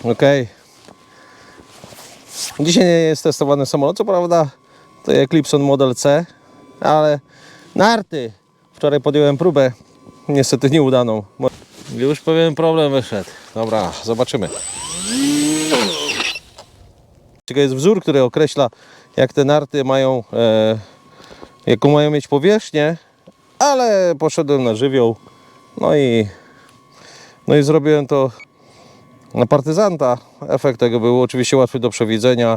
Ok. Dzisiaj nie jest testowany samolot, co prawda to Eclipson Model C, ale narty. Wczoraj podjąłem próbę, niestety nieudaną. Już pewien problem wyszedł. Dobra, zobaczymy. Ciekawy jest wzór, który określa, jak te narty mają, jaką mają mieć powierzchnię, ale poszedłem na żywioł, no i zrobiłem to na partyzanta. Efekt tego był oczywiście łatwy do przewidzenia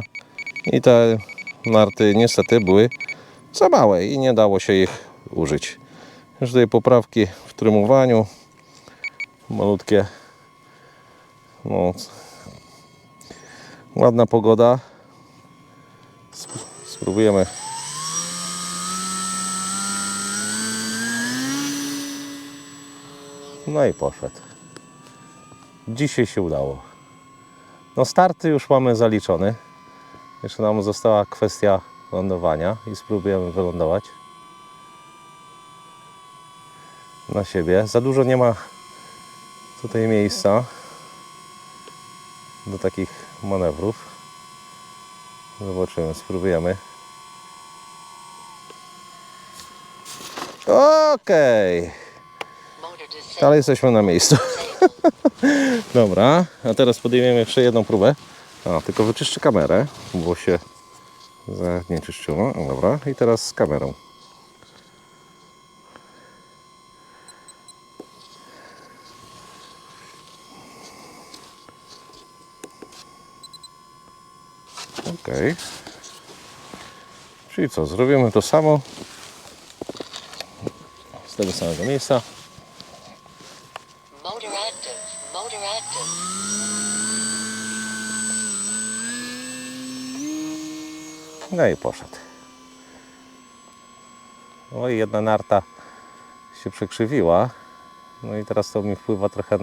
i te narty niestety były za małe i nie dało się ich użyć. Już tutaj poprawki w trymowaniu, malutkie, no, ładna pogoda. Spróbujemy. No i poszedł. Dzisiaj się udało. No starty już mamy zaliczony. Jeszcze nam została kwestia lądowania i spróbujemy wylądować na siebie. Za dużo nie ma tutaj miejsca do takich manewrów. Zobaczymy, spróbujemy. Okej. Ale jesteśmy na miejscu. Dobra, a teraz podejmiemy jeszcze jedną próbę. Tylko wyczyszczę kamerę, bo się nie czyszczyło. Dobra, i teraz z kamerą. Ok. Czyli co, zrobimy to samo z tego samego miejsca. Motor active. No i poszedł. Oj, jedna narta się przekrzywiła. No i teraz to mi wpływa trochę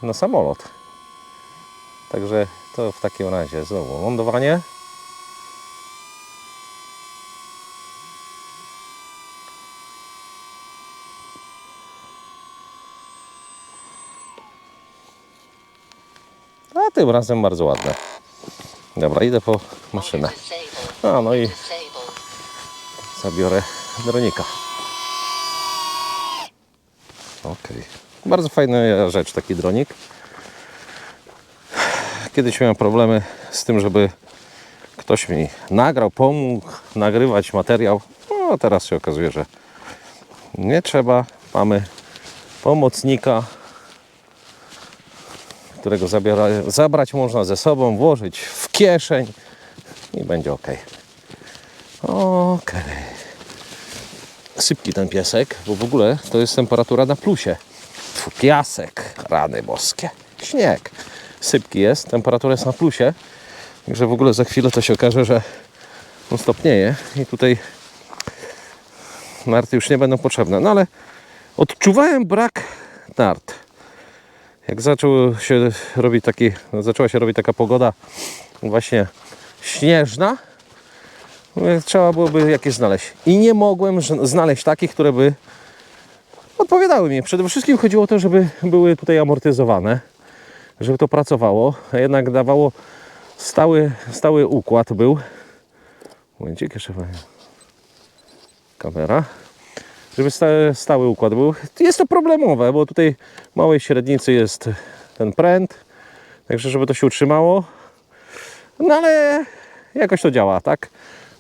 na samolot. Także to w takim razie znowu lądowanie. A tym razem bardzo ładne. Dobra, idę po maszynę. No i zabiorę dronika. Ok. Bardzo fajna rzecz taki dronik. Kiedyś miałem problemy z tym, żeby ktoś mi nagrał, pomógł nagrywać materiał. No teraz się okazuje, że nie trzeba. Mamy pomocnika, którego zabrać można ze sobą, włożyć w kieszeń i będzie ok. Ok. Sypki ten piesek, bo w ogóle to jest temperatura na plusie. Piasek, rany boskie, śnieg. Sypki jest, temperatura jest na plusie. Także w ogóle za chwilę to się okaże, że on stopnieje i tutaj narty już nie będą potrzebne. No ale odczuwałem brak nart. Jak zaczęła się robić taka pogoda właśnie śnieżna, trzeba byłoby jakieś znaleźć. I nie mogłem znaleźć takich, które by odpowiadały mi. Przede wszystkim chodziło o to, żeby były tutaj amortyzowane, żeby to pracowało, a jednak dawało stały układ był. Momencik, jeszcze kamera. Żeby stały układ był. Jest to problemowe, bo tutaj w małej średnicy jest ten pręt, także żeby to się utrzymało. No ale jakoś to działa, tak?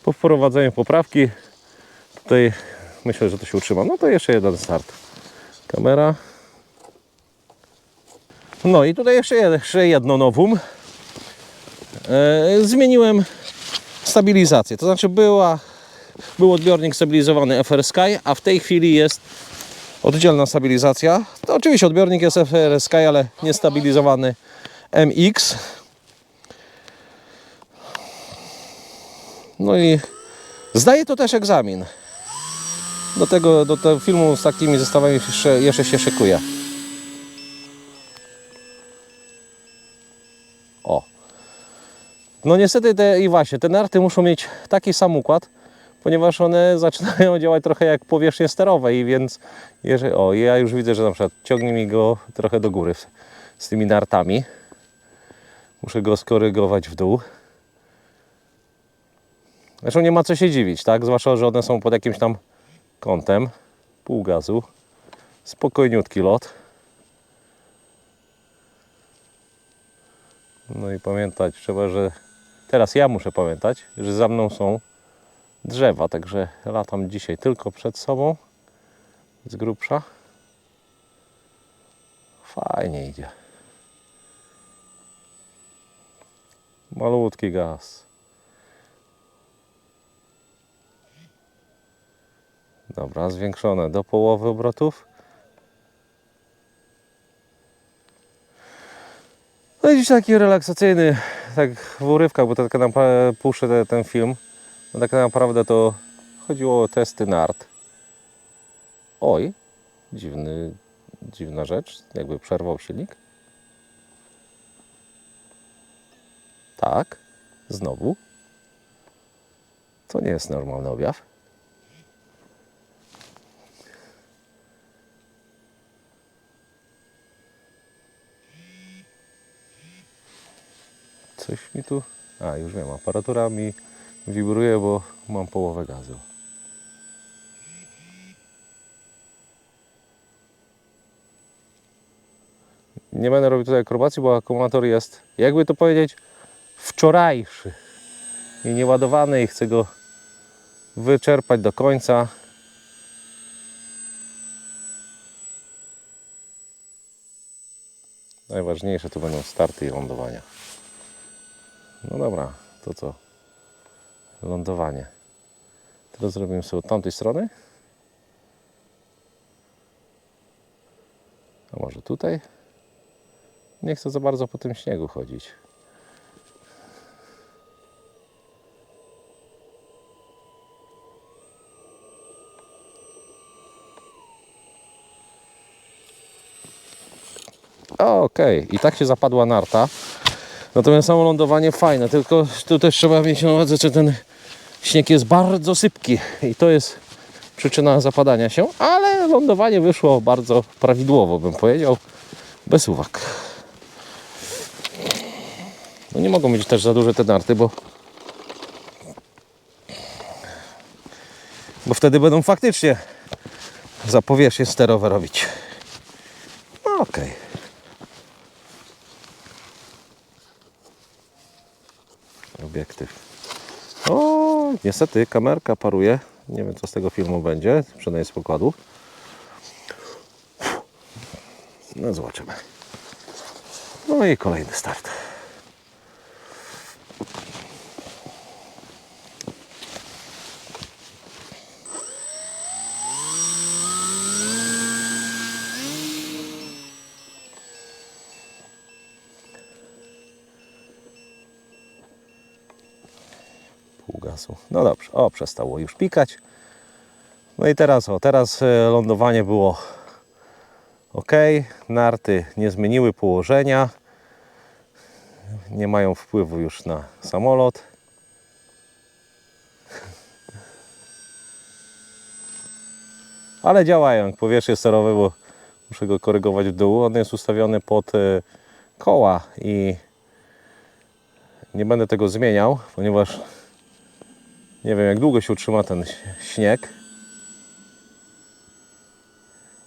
Po wprowadzeniu poprawki tutaj myślę, że to się utrzyma. No to jeszcze jeden start. Kamera. No i tutaj jeszcze jedno nowum. Zmieniłem stabilizację. To znaczy był odbiornik stabilizowany FR Sky, a w tej chwili jest oddzielna stabilizacja. To oczywiście odbiornik jest FR Sky, ale niestabilizowany MX. No i zdaje to też egzamin. Do tego filmu z takimi zestawami jeszcze się szykuje. O. No niestety te narty muszą mieć taki sam układ, ponieważ one zaczynają działać trochę jak powierzchnie sterowe i więc ja już widzę, że na przykład ciągnie mi go trochę do góry z tymi nartami. Muszę go skorygować w dół. Zresztą nie ma co się dziwić, tak? Zwłaszcza, że one są pod jakimś tam kątem. Pół gazu. Spokojniutki lot. No i pamiętać trzeba, że teraz ja muszę pamiętać, że za mną są drzewa, także latam dzisiaj tylko przed sobą z grubsza. Fajnie idzie. Malutki gaz. Dobra, zwiększone do połowy obrotów. No i dziś taki relaksacyjny, tak w urywkach, bo to tak naprawdę puszczę ten film. No tak naprawdę to chodziło o testy nart. Oj, dziwna rzecz, jakby przerwał silnik. Tak, znowu. To nie jest normalny objaw. Coś mi tu... A, już wiem, aparatura mi wibruje, bo mam połowę gazu. Nie będę robił tutaj akrobacji, bo akumulator jest, jakby to powiedzieć, wczorajszy i nieładowany i chcę go wyczerpać do końca. Najważniejsze tu będą starty i lądowania. No dobra, to co? Lądowanie. Teraz zrobimy sobie od tamtej strony. A może tutaj? Nie chcę za bardzo po tym śniegu chodzić. Okej, i tak się zapadła narta. Natomiast samo lądowanie fajne, tylko tu też trzeba mieć na uwadze, że ten śnieg jest bardzo sypki i to jest przyczyna zapadania się, ale lądowanie wyszło bardzo prawidłowo, bym powiedział, bez uwag. No nie mogą być też za duże te narty, bo wtedy będą faktycznie za powierzchnie sterowe robić. No okej. Obiektyw. O, niestety kamerka paruje. Nie wiem, co z tego filmu będzie, przynajmniej z pokładu. No zobaczymy. No i kolejny start. Pół gazu. No dobrze, o, przestało już pikać. No i teraz lądowanie było ok. Narty nie zmieniły położenia. Nie mają wpływu już na samolot. Ale działają. Powierzchnie sterowe, bo muszę go korygować w dół. On jest ustawiony pod koła i nie będę tego zmieniał, ponieważ nie wiem, jak długo się utrzyma ten śnieg.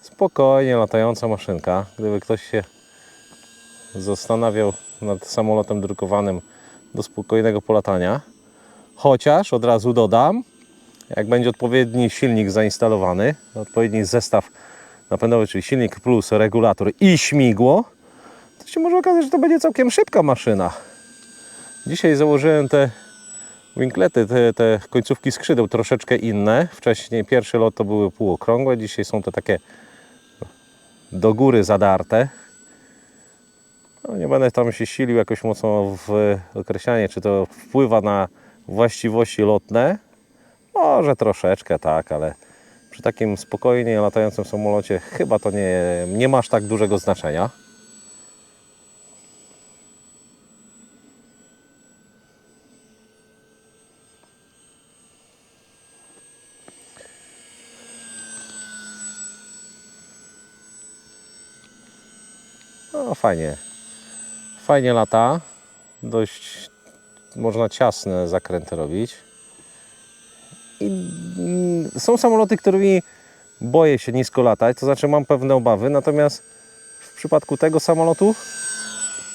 Spokojnie latająca maszynka. Gdyby ktoś się zastanawiał nad samolotem drukowanym do spokojnego polatania. Chociaż od razu dodam, jak będzie odpowiedni silnik zainstalowany, odpowiedni zestaw napędowy, czyli silnik plus regulator i śmigło, to się może okazać, że to będzie całkiem szybka maszyna. Dzisiaj założyłem te winglety, te końcówki skrzydeł troszeczkę inne. Wcześniej pierwszy lot to były półokrągłe, dzisiaj są to takie do góry zadarte. No, nie będę tam się silił jakoś mocno w określanie, czy to wpływa na właściwości lotne. Może troszeczkę tak, ale przy takim spokojnie latającym samolocie chyba to nie ma aż tak dużego znaczenia. No fajnie. Fajnie lata. Dość można ciasne zakręty robić. I są samoloty, którymi boję się nisko latać, to znaczy mam pewne obawy, natomiast w przypadku tego samolotu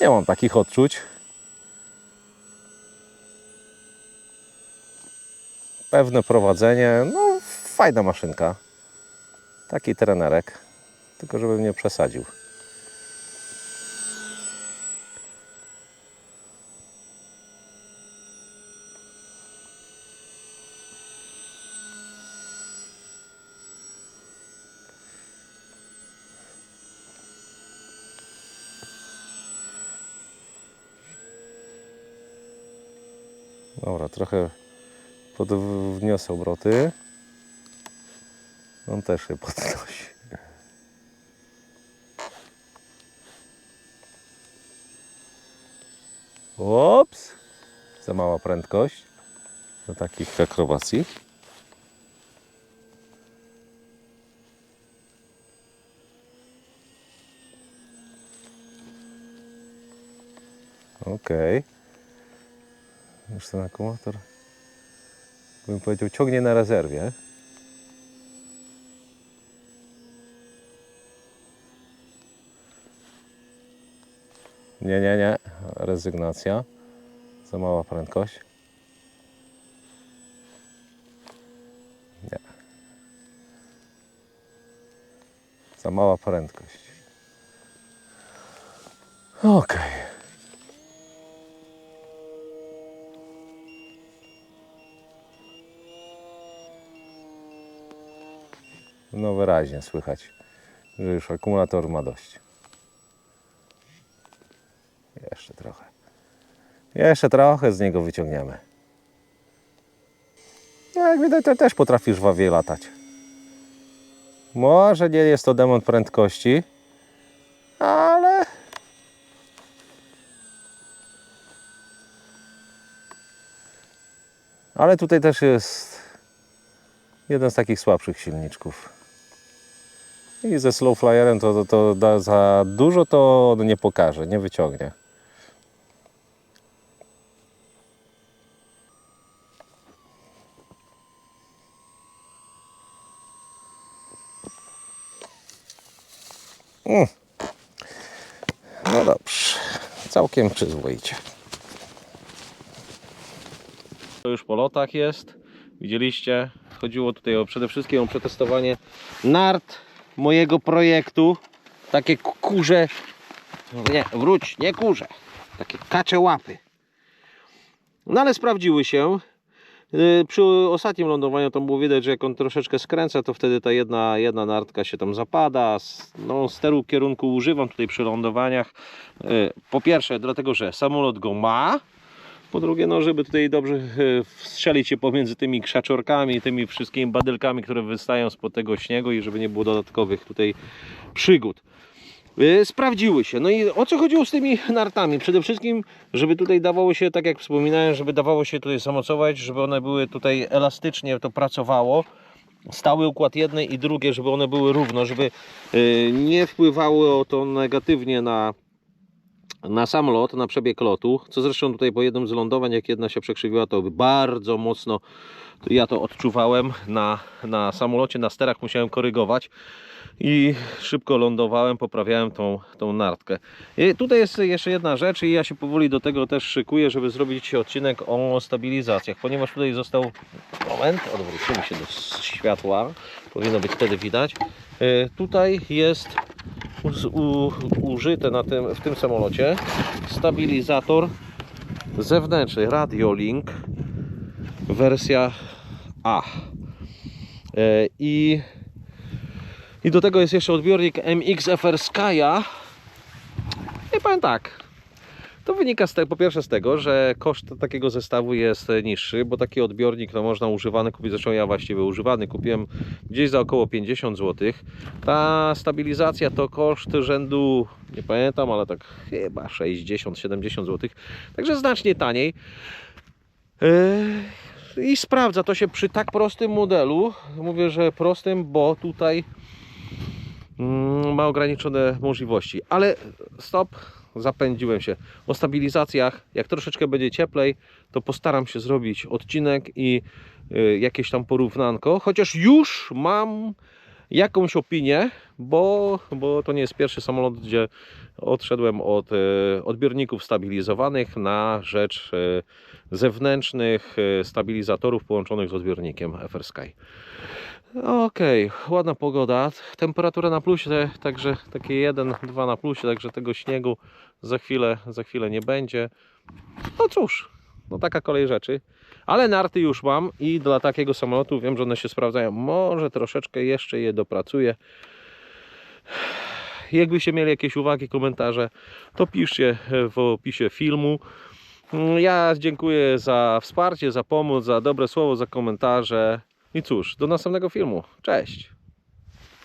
nie mam takich odczuć. Pewne prowadzenie, no fajna maszynka. Taki trenerek, tylko żebym nie przesadził. Dobra, trochę podniosę obroty. On też się podnosi. Ops! Za mała prędkość do takich akrobacji. Okej. Już ten akumulator, bym powiedział, ciągnie na rezerwie. Nie. Rezygnacja. Za mała prędkość. Nie. Za mała prędkość. Okej. No wyraźnie słychać, że już akumulator ma dość. Jeszcze trochę z niego wyciągniemy. No jak widać, to też potrafi żwawie latać. Może nie jest to demon prędkości, ale tutaj też jest jeden z takich słabszych silniczków. I ze slow flyerem to za dużo to on nie pokaże, nie wyciągnie. No dobrze, całkiem przyzwoicie. To już po lotach jest. Widzieliście, chodziło tutaj przede wszystkim o przetestowanie nart mojego projektu. Takie kurze, nie kurze, takie kacze łapy. No ale sprawdziły się. Przy ostatnim lądowaniu tam było widać, że jak on troszeczkę skręca, to wtedy ta jedna nartka się tam zapada. No, steru kierunku używam tutaj przy lądowaniach. Po pierwsze dlatego, że samolot go ma. Po drugie, no żeby tutaj dobrze strzelić się pomiędzy tymi krzaczorkami, tymi wszystkimi badelkami, które wystają spod tego śniegu i żeby nie było dodatkowych tutaj przygód. Sprawdziły się. No i o co chodziło z tymi nartami? Przede wszystkim, żeby tutaj dawało się, tak jak wspominałem, żeby dawało się tutaj zamocować, żeby one były tutaj elastycznie, to pracowało. Stały układ jednej i drugiej, żeby one były równo, żeby nie wpływało to negatywnie na sam lot, na przebieg lotu, co zresztą tutaj po jednym z lądowań, jak jedna się przekrzywiła, to bardzo mocno ja to odczuwałem na samolocie, na sterach musiałem korygować i szybko lądowałem, poprawiałem tą nartkę. I tutaj jest jeszcze jedna rzecz i ja się powoli do tego też szykuję, żeby zrobić odcinek o stabilizacjach, ponieważ tutaj został, moment, odwrócimy się do światła, powinno być wtedy widać, tutaj jest użyte w tym samolocie stabilizator zewnętrzny Radiolink wersja A i do tego jest jeszcze odbiornik MXFR Skya i powiem tak, to wynika po pierwsze z tego, że koszt takiego zestawu jest niższy, bo taki odbiornik no, można używany kupić, zresztą ja właściwie używany kupiłem gdzieś za około 50 zł. Ta stabilizacja to koszt rzędu, nie pamiętam, ale tak chyba 60-70 zł, także znacznie taniej. I sprawdza to się przy tak prostym modelu. Mówię, że prostym, bo tutaj ma ograniczone możliwości. Ale stop, zapędziłem się. O stabilizacjach, jak troszeczkę będzie cieplej, to postaram się zrobić odcinek i jakieś tam porównanko, chociaż już mam jakąś opinię, bo to nie jest pierwszy samolot, gdzie odszedłem od odbiorników stabilizowanych na rzecz zewnętrznych stabilizatorów połączonych z odbiornikiem FrSky. Okej, ładna pogoda, temperatura na plusie, także takie 1-2 na plusie, także tego śniegu za chwilę nie będzie. No cóż, no taka kolej rzeczy. Ale narty już mam i dla takiego samolotu wiem, że one się sprawdzają. Może troszeczkę jeszcze je dopracuję. Jakbyście mieli jakieś uwagi, komentarze, to piszcie w opisie filmu. Ja dziękuję za wsparcie, za pomoc, za dobre słowo, za komentarze. I cóż, do następnego filmu. Cześć!